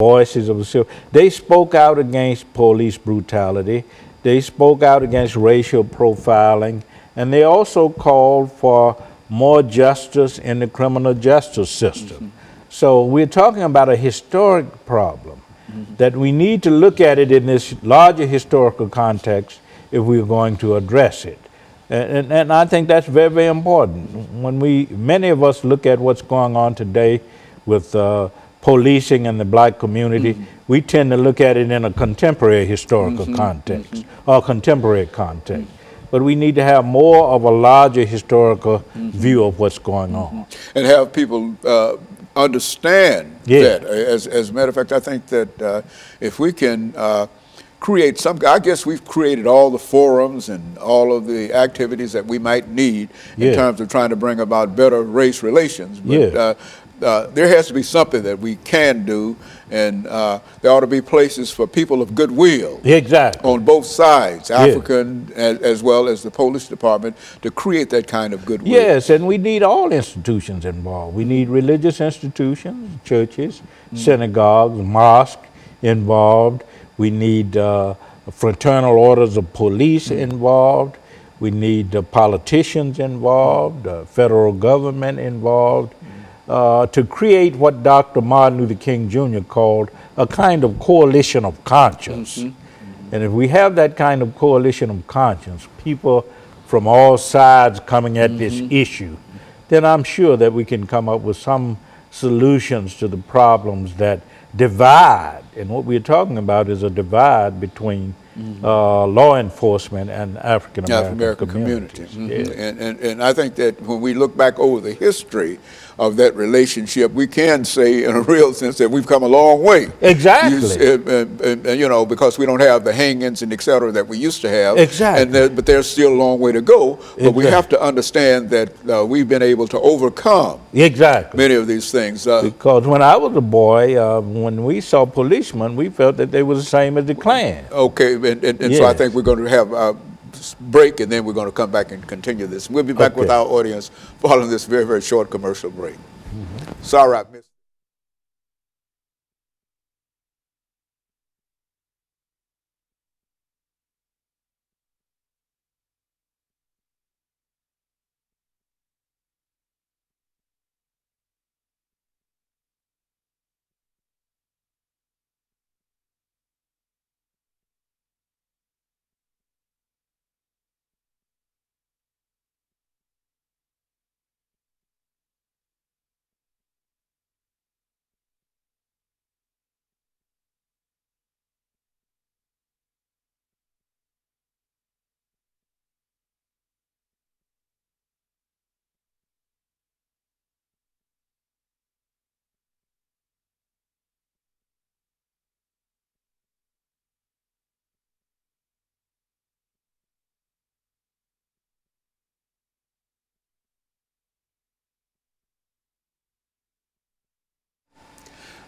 voices of the civil. They spoke out against police brutality. They spoke out against racial profiling, and they also called for more justice in the criminal justice system. So we're talking about a historic problem that we need to look at it in this larger historical context if we're going to address it. And I think that's very, very important. When many of us look at what's going on today with policing in the black community, we tend to look at it in a contemporary historical context or contemporary context. But we need to have more of a larger historical view of what's going on. And have people understand that. As a matter of fact, I think that if we can create some, I guess we've created all the forums and all of the activities that we might need in terms of trying to bring about better race relations. But there has to be something that we can do, and there ought to be places for people of goodwill on both sides, African as well as the police department, to create that kind of goodwill. Yes, and we need all institutions involved. We need religious institutions, churches, synagogues, mosques involved. We need fraternal orders of police involved. We need politicians involved, federal government involved, to create what Dr. Martin Luther King Jr. called a kind of coalition of conscience. And if we have that kind of coalition of conscience, people from all sides coming at this issue, then I'm sure that we can come up with some solutions to the problems that divide. And what we're talking about is a divide between law enforcement and African-American communities. And I think that when we look back over the history of that relationship, we can say in a real sense that we've come a long way. You know, because we don't have the hang-ins and et cetera that we used to have. But there's still a long way to go. But we have to understand that we've been able to overcome many of these things. Because when I was a boy, when we saw policemen, we felt that they were the same as the Klan. Okay, and so I think we're going to have a break, and then we're going to come back and continue this. We'll be back with our audience following this very, very short commercial break. Sorry, I missed.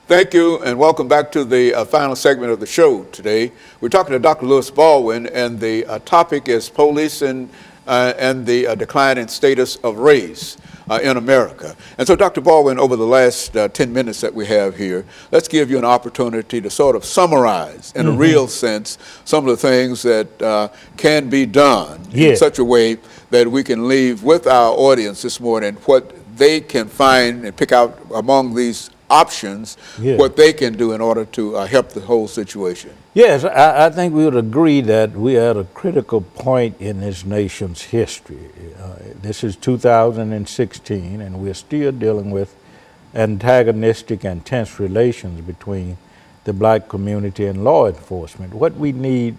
Thank you, and welcome back to the final segment of the show today. We're talking to Dr. Lewis Baldwin, and the topic is police and the decline in status of race in America. And so, Dr. Baldwin, over the last 10 minutes that we have here, let's give you an opportunity to sort of summarize, in a real sense, some of the things that can be done in such a way that we can leave with our audience this morning what they can find and pick out among these options, what they can do in order to help the whole situation. Yes, I think we would agree that we are at a critical point in this nation's history. This is 2016, and we're still dealing with antagonistic and tense relations between the black community and law enforcement. What we need,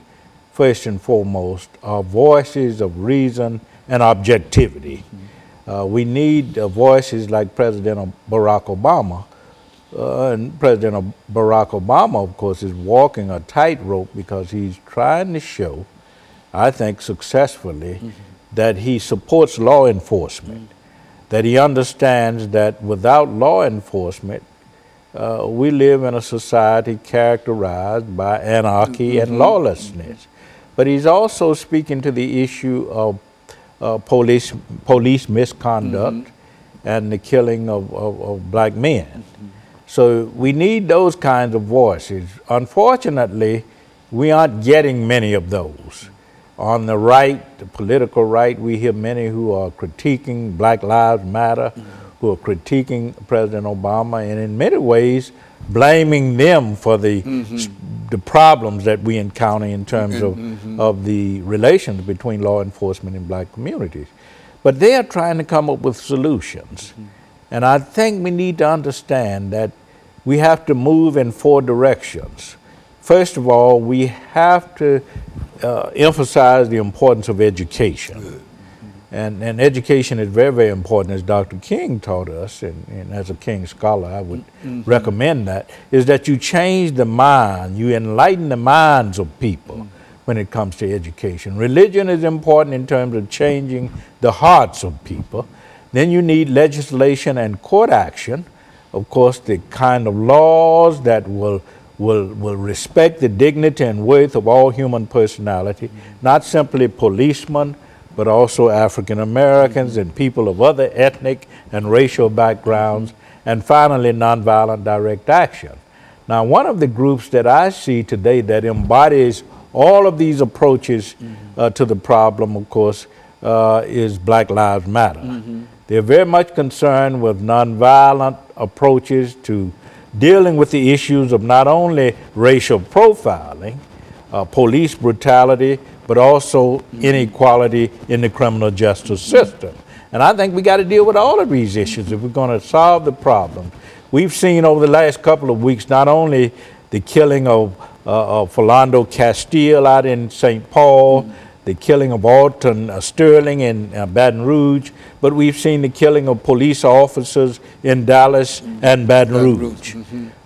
first and foremost, are voices of reason and objectivity. We need voices like President Barack Obama. And President Barack Obama, of course, is walking a tightrope because he's trying to show, I think successfully, that he supports law enforcement, that he understands that without law enforcement, we live in a society characterized by anarchy and lawlessness. But he's also speaking to the issue of police misconduct and the killing of black men. So we need those kinds of voices. Unfortunately, we aren't getting many of those. On the right, the political right, we hear many who are critiquing Black Lives Matter, who are critiquing President Obama, and in many ways blaming them for the problems that we encounter in terms of the relations between law enforcement and black communities. But they are trying to come up with solutions. And I think we need to understand that we have to move in 4 directions. First of all, we have to emphasize the importance of education. And education is very, very important, as Dr. King taught us, and as a King scholar, I would recommend that, is that you change the mind, you enlighten the minds of people when it comes to education. Religion is important in terms of changing the hearts of people. Then you need legislation and court action, of course, the kind of laws that will respect the dignity and worth of all human personality, not simply policemen, but also African Americans and people of other ethnic and racial backgrounds, and finally, nonviolent direct action. Now, one of the groups that I see today that embodies all of these approaches to the problem, of course, is Black Lives Matter. They're very much concerned with nonviolent approaches to dealing with the issues of not only racial profiling, police brutality, but also inequality in the criminal justice system. And I think we got to deal with all of these issues if we're going to solve the problem. We've seen over the last couple of weeks not only the killing of Philando Castile out in St. Paul, the killing of Alton Sterling in Baton Rouge, but we've seen the killing of police officers in Dallas and Baton Rouge.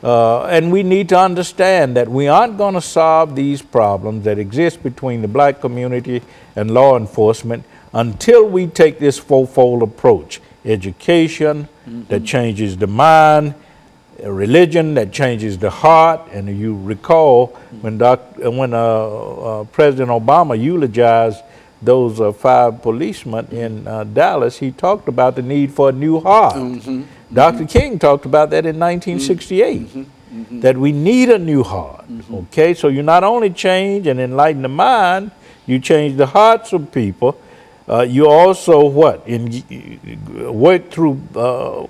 And we need to understand that we aren't going to solve these problems that exist between the black community and law enforcement until we take this 4-fold approach. Education that changes the mind, a religion that changes the heart. And you recall when President Obama eulogized those 5 policemen in Dallas, he talked about the need for a new heart. Dr. King talked about that in 1968, that we need a new heart. Okay, so you not only change and enlighten the mind, you change the hearts of people. You also work through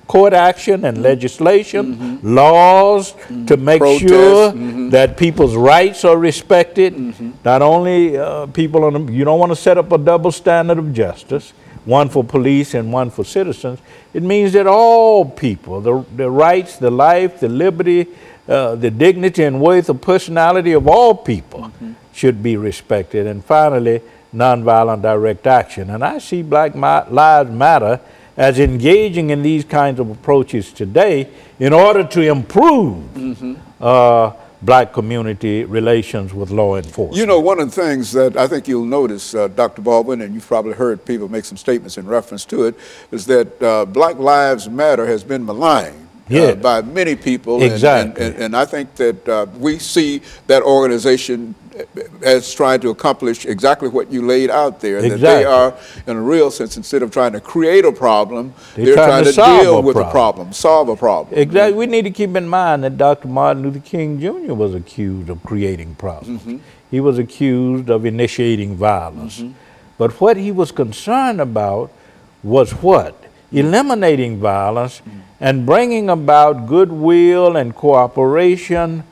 court action and legislation, laws to make sure that people's rights are respected. Not only people you don't want to set up a double standard of justice, one for police and one for citizens. It means that all people, the rights, the life, the liberty, the dignity and worth of personality of all people should be respected. And finally, nonviolent direct action. And I see Black Lives Matter as engaging in these kinds of approaches today in order to improve black community relations with law enforcement. You know, one of the things that I think you'll notice, Dr. Baldwin, and you've probably heard people make some statements in reference to it, is that Black Lives Matter has been maligned by many people. Exactly. And I think that we see that organization as trying to accomplish exactly what you laid out there. Exactly. That they are, in a real sense, instead of trying to create a problem, they're trying to deal with a problem, solve a problem. Exactly. We need to keep in mind that Dr. Martin Luther King Jr. was accused of creating problems. He was accused of initiating violence. But what he was concerned about was what? Eliminating violence and bringing about goodwill and cooperation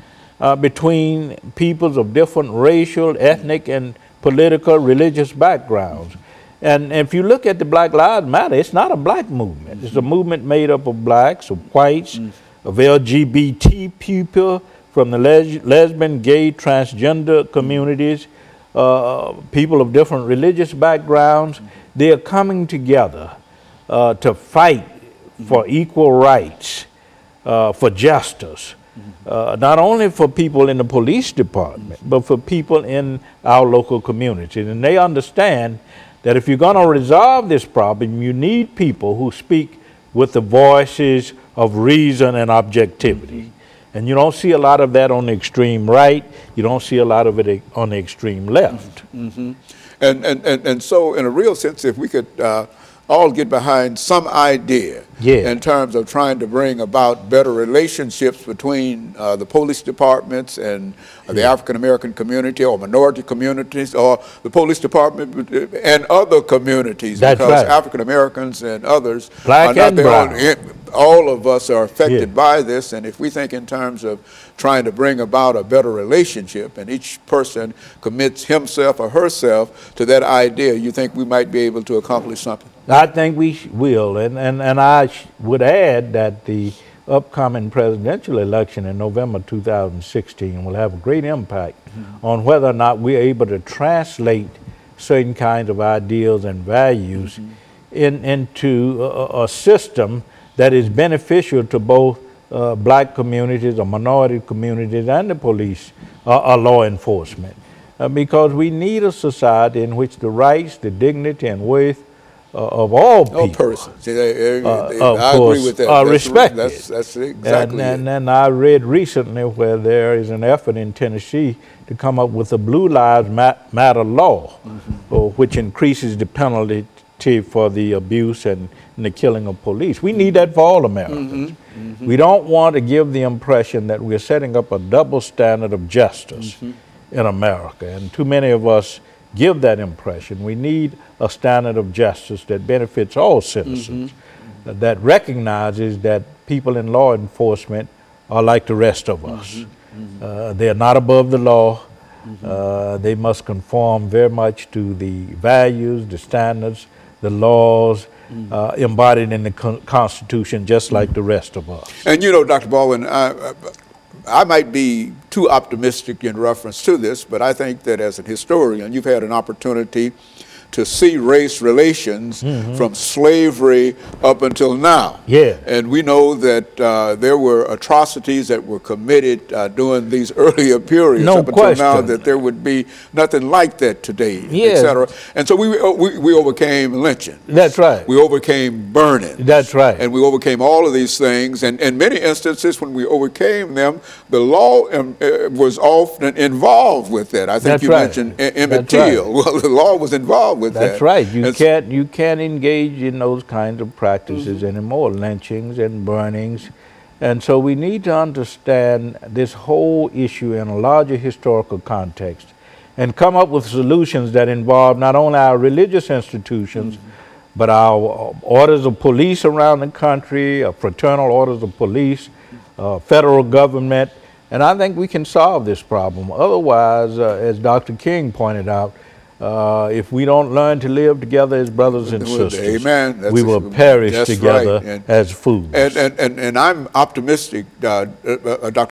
between peoples of different racial, ethnic, and political, religious backgrounds. And if you look at the Black Lives Matter, it's not a black movement. It's a movement made up of blacks, of whites, of LGBT people, from the lesbian, gay, transgender communities, people of different religious backgrounds. They are coming together to fight for equal rights, for justice. Not only for people in the police department, but for people in our local communities. And they understand that if you're going to resolve this problem, you need people who speak with the voices of reason and objectivity. And you don't see a lot of that on the extreme right. You don't see a lot of it on the extreme left. And so, in a real sense, if we could all get behind some idea in terms of trying to bring about better relationships between the police departments and the African American community or minority communities, or the police department and other communities. That's because right. African Americans and others Black are not and the brown. only, all of us are affected by this, and if we think in terms of trying to bring about a better relationship and each person commits himself or herself to that idea, you think we might be able to accomplish something? I think we will, and I would add that the upcoming presidential election in November 2016 will have a great impact on whether or not we're able to translate certain kinds of ideals and values into a system that is beneficial to both black communities or minority communities and the police or law enforcement. Because we need a society in which the rights, the dignity, and worth of all people, persons. I course, agree with that. Are respected. That's exactly it. And I read recently where there is an effort in Tennessee to come up with a Blue Lives Matter law, which increases the penalty for the abuse and the killing of police. We need that for all Americans. We don't want to give the impression that we're setting up a double standard of justice in America, and too many of us give that impression. We need a standard of justice that benefits all citizens, that recognizes that people in law enforcement are like the rest of us. They are not above the law. They must conform very much to the values, the standards, the laws embodied in the Constitution, just like the rest of us. And you know, Dr. Baldwin, I might be too optimistic in reference to this, but I think that as a historian, you've had an opportunity to see race relations from slavery up until now. And we know that there were atrocities that were committed during these earlier periods up until now, that there would be nothing like that today, etc. And so we overcame lynching. That's right. We overcame burning. That's right. And we overcame all of these things. And in many instances, when we overcame them, the law was often involved with that. I think you mentioned Emmett Till. Well, the law was involved with that. That's right. You can't engage in those kinds of practices anymore, lynchings and burnings. And so we need to understand this whole issue in a larger historical context and come up with solutions that involve not only our religious institutions, but our orders of police around the country, fraternal orders of police, federal government. And I think we can solve this problem. Otherwise, as Dr. King pointed out, if we don't learn to live together as brothers and sisters, we will perish together as fools. And I'm optimistic, Dr.